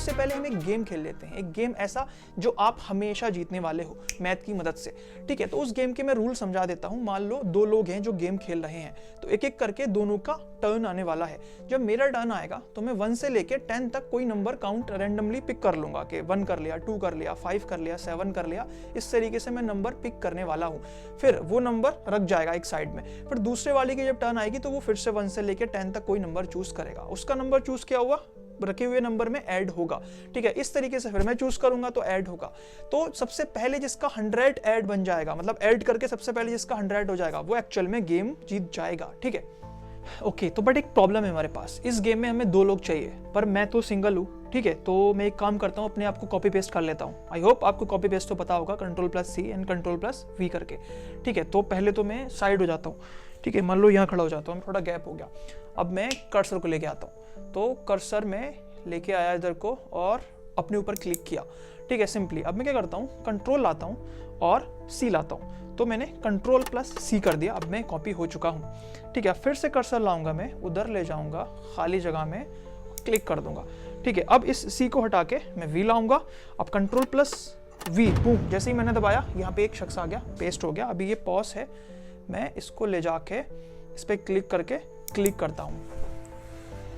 उससे पहले हम एक गेम खेल लेते हैं, एक गेम ऐसा जो आप हमेशा जीतने वाले हो मैथ की मदद से, ठीक है। तो उस गेम के मैं रूल समझा देता हूं। मान लो दो लोग हैं जो गेम खेल रहे हैं, तो एक एक करके दोनों का टर्न आने वाला है। जब मेरा टर्न आएगा तो मैं 1 से लेके 10 तक कोई नंबर काउंट रैंडमली पिक कर लूंगा कि 1 कर लिया, 2 कर लिया, 5 कर लिया, 7 कर लिया। इस तरीके से मैं नंबर पिक करने वाला हूं। फिर वो नंबर रख जाएगा एक साइड में। फिर दूसरे वाले की जब टर्न आएगी तो वो फिर से 1 से लेके 10 तक कोई नंबर चूज करेगा। उसका नंबर चूज किया हुआ रखे हुए नंबर में ऐड होगा, ठीक है। इस तरीके से फिर मैं चूज करूंगा तो ऐड होगा। तो सबसे पहले जिसका 100 ऐड बन जाएगा, मतलब ऐड करके सबसे पहले जिसका 100 हो जाएगा, वो एक्चुअल में गेम जीत जाएगा, ठीक है। ओके, तो बट एक प्रॉब्लम है हमारे पास। इस गेम में हमें 2 लोग चाहिए, पर मैं तो सिंगल हूँ, ठीक है। तो मैं एक काम करता हूँ, अपने आप को कॉपी पेस्ट कर लेता हूँ। आई होप आपको कॉपी पेस्ट तो पता होगा, Ctrl+C एंड Ctrl+V करके, ठीक है। तो पहले तो मैं साइड हो जाता हूँ, ठीक है। मान लो यहाँ खड़ा हो जाता हूँ, थोड़ा गैप हो गया। अब मैं कर्सर को लेके आता हूँ, तो कर्सर में लेके आया इधर को और अपने ऊपर क्लिक किया, ठीक है, सिंपली। अब मैं क्या करता हूँ, कंट्रोल लाता हूँ और C लाता हूँ, तो मैंने Ctrl+C कर दिया। अब मैं कॉपी हो चुका हूँ, ठीक है। फिर से कर्सर लाऊंगा, मैं उधर ले जाऊंगा, खाली जगह में क्लिक कर दूंगा, ठीक है। अब इस C को हटा के मैं V लाऊंगा। अब Ctrl+V, बूम, जैसे ही मैंने दबाया यहाँ पे एक शख्स आ गया, पेस्ट हो गया। अभी ये पॉज है, मैं इसको ले जाके इस पर क्लिक करके क्लिक करता हूँ।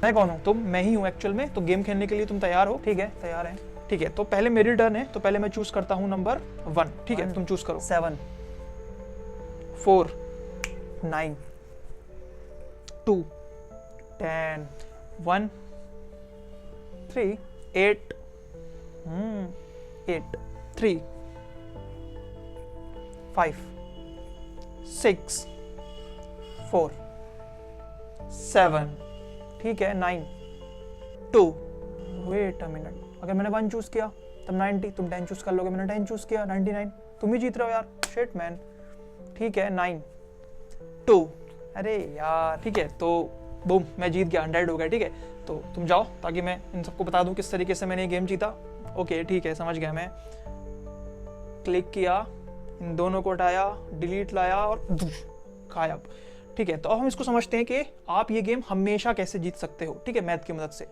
मैं कौन हूँ? तुम, मैं ही हूँ एक्चुअल में। तो गेम खेलने के लिए तुम तैयार हो? ठीक है, तैयार है, ठीक है। तो पहले मेरी टर्न है, तो पहले मैं चूज करता हूँ नंबर 1, ठीक है। तुम चूज करो। 7 4 9 2 10 1 3 8 8 3 5 6 4 7, ठीक है, 9 2 वेट अ मिनट। अगर मैंने 1 चूज किया तब 90, तुम 10 चूज कर लोगे। मैंने 10 चूज किया, 99। तुम ही जीत रहे हो यार, शिट मैन, ठीक है। 9 2, अरे यार, ठीक है। तो बूम, मैं जीत गया, 100 हो गया, ठीक है। तो तुम जाओ, ताकि मैं इन सबको बता दूं किस तरीके से मैंने ये गेम जीता। ओके, ठीक है, समझ गया मैं। क्लिक किया, इन दोनों को हटाया, डिलीट लाया और गायब, ठीक है। तो अब हम इसको समझते हैं कि आप ये गेम हमेशा कैसे जीत सकते हो, ठीक है, मैथ की मदद से।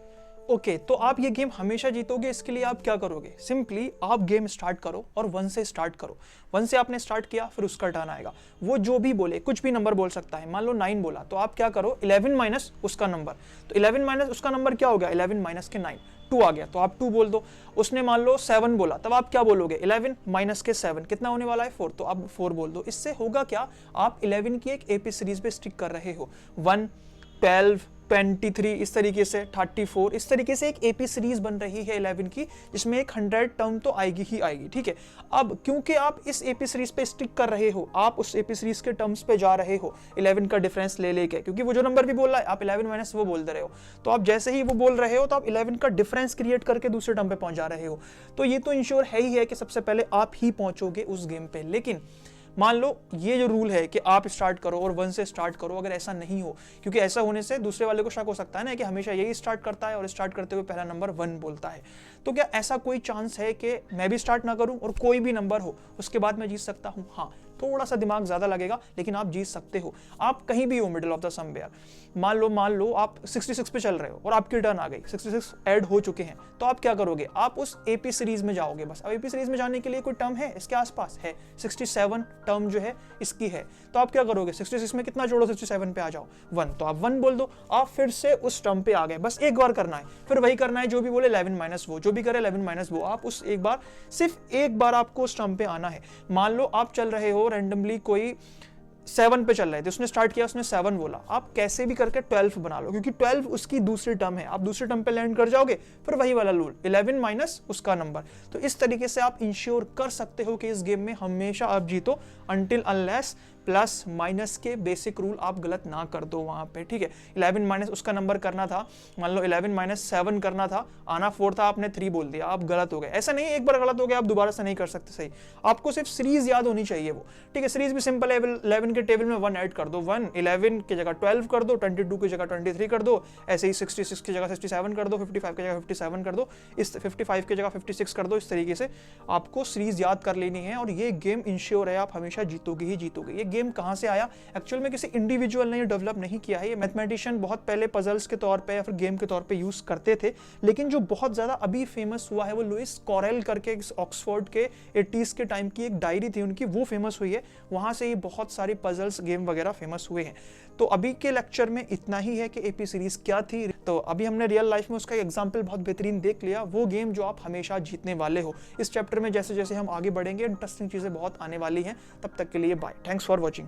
ओके, तो आप ये गेम हमेशा जीतोगे, इसके लिए आप क्या करोगे? सिंपली आप गेम स्टार्ट करो और 1 से स्टार्ट करो। 1 से आपने स्टार्ट किया, फिर उसका टर्न आएगा। वो जो भी बोले, कुछ भी नंबर बोल सकता है। मान लो 9 बोला, तो आप क्या करो, 11 माइनस उसका नंबर। तो 11 माइनस उसका नंबर क्या हो गया? 11 माइनस के 9, 2 आ गया, तो आप 2 बोल दो। उसने मान लो 7 बोला, तब आप क्या बोलोगे? 11 माइनस के 7 कितना होने वाला है? 4, तो आप 4 बोल दो। इससे होगा क्या, आप 11 की एक एपी सीरीज पे स्टिक कर रहे हो। 1 12 23 इस तरीके से, 34 इस तरीके से एक एपी सीरीज बन रही है 11 की, जिसमें एक 100 टर्म तो आएगी ही आएगी, ठीक है। अब क्योंकि आप इस एपी सीरीज पे स्टिक कर रहे हो, आप उस एपी सीरीज के टर्म्स पे जा रहे हो 11 का डिफरेंस ले लेके, क्योंकि वो जो नंबर भी बोल रहा है आप 11 माइनस वो बोल दे रहे हो। तो आप जैसे ही वो बोल रहे हो तो आप 11 का डिफरेंस क्रिएट करके दूसरे टर्म पे पहुंच जा रहे हो। तो ये तो इंश्योर है ही है कि सबसे पहले आप ही पहुंचोगे उस गेम पे। लेकिन मान लो ये जो रूल है कि आप स्टार्ट करो और 1 से स्टार्ट करो, अगर ऐसा नहीं हो, क्योंकि ऐसा होने से दूसरे वाले को शक हो सकता है ना कि हमेशा यही स्टार्ट करता है और स्टार्ट करते हुए पहला नंबर 1 बोलता है। तो क्या ऐसा कोई चांस है कि मैं भी स्टार्ट ना करूं और कोई भी नंबर हो उसके बाद मैं जीत सकता हूं? हाँ, थोड़ा सा दिमाग ज्यादा लगेगा, लेकिन आप जीत सकते हो। आप कहीं भी हो middle of the somewhere, मान लो आप 66 पे चल रहे हो और आपकी टर्न आ गई, 66 ऐड हो चुके हैं, तो आप क्या करोगे? आप उस एपी सीरीज में जाओगे बस। अब एपी सीरीज में जाने के लिए कोई टर्म है इसके आसपास? है, 67 टर्म जो है इसकी है। तो आप क्या करोगे? 66 में कितना जोड़ो? 67 पे आ जाओ, 1, तो आप 1 बोल दो। आप फिर से उस टर्म पे आ गए, बस एक बार करना है, फिर वही करना है जो भी बोले 11 माइनस वो, जो भी करे 11 माइनस वो। आप उस एक बार, सिर्फ एक बार आपको उस टर्म पे आना है। मान लो आप चल रहे हो रैंडमली, कोई 7 पे चल रहे थे, उसने स्टार्ट किया, उसने 7 बोला, आप कैसे भी करके 12 बना लो, क्योंकि 12 उसकी दूसरी टर्म है। आप दूसरे टर्म पे लैंड कर जाओगे, फिर वही वाला रूल, 11 माइनस उसका नंबर। तो इस तरीके से आप इंश्योर कर सकते हो कि इस गेम में हमेशा आप जीतो, अनटिल अनलेस प्लस माइनस के बेसिक रूल आप गलत ना कर दो वहां पे, ठीक है। 11 माइनस उसका नंबर करना था, मान लो 11 माइनस 7 करना था, आना 4 था, आपने 3 बोल दिया, आप गलत हो गए। ऐसा नहीं, एक बार गलत हो गया आप दोबारा से नहीं कर सकते सही। आपको सिर्फ सीरीज याद होनी चाहिए वो, ठीक है। सीरीज भी सिंपल है, 11 के टेबल में 1 ऐड कर दो, 1 11 की जगह 12 कर दो, 22 की जगह 23 कर दो, ऐसे ही 66 की जगह 67 कर दो, 55 की जगह 57 कर दो, इस 55 की जगह 56 कर दो। इस तरीके से आपको सीरीज याद कर लेनी है और ये गेम इंश्योर है आप हमेशा जीतोगे ही जीतोगे। ये गेम कहाँ से आया, एक्चुअल में किसी इंडिविजुअल ने डेवलप नहीं किया है। ये मैथमेटिशियन बहुत पहले पजल्स के तौर पे या फिर गेम के तौर पे यूज करते थे, लेकिन जो बहुत ज़्यादा अभी फेमस हुआ है वो लुइस कॉरेल करके ऑक्सफोर्ड के 80s के टाइम की एक डायरी थी उनकी, वो फेमस हुई है। वहाँ से ये बहुत सारे पजल्स गेम वगैरह फेमस हुए हैं। तो अभी के लेक्चर में इतना ही है कि एपी सीरीज क्या थी। तो अभी हमने रियल लाइफ में उसका एग्जाम्पल बहुत बेहतरीन देख लिया, वो गेम जो आप हमेशा जीतने वाले हो। इस चैप्टर में जैसे जैसे हम आगे बढ़ेंगे इंटरेस्टिंग चीज़ें बहुत आने वाली हैं। तब तक के लिए बाय, थैंक्स फॉर वॉचिंग।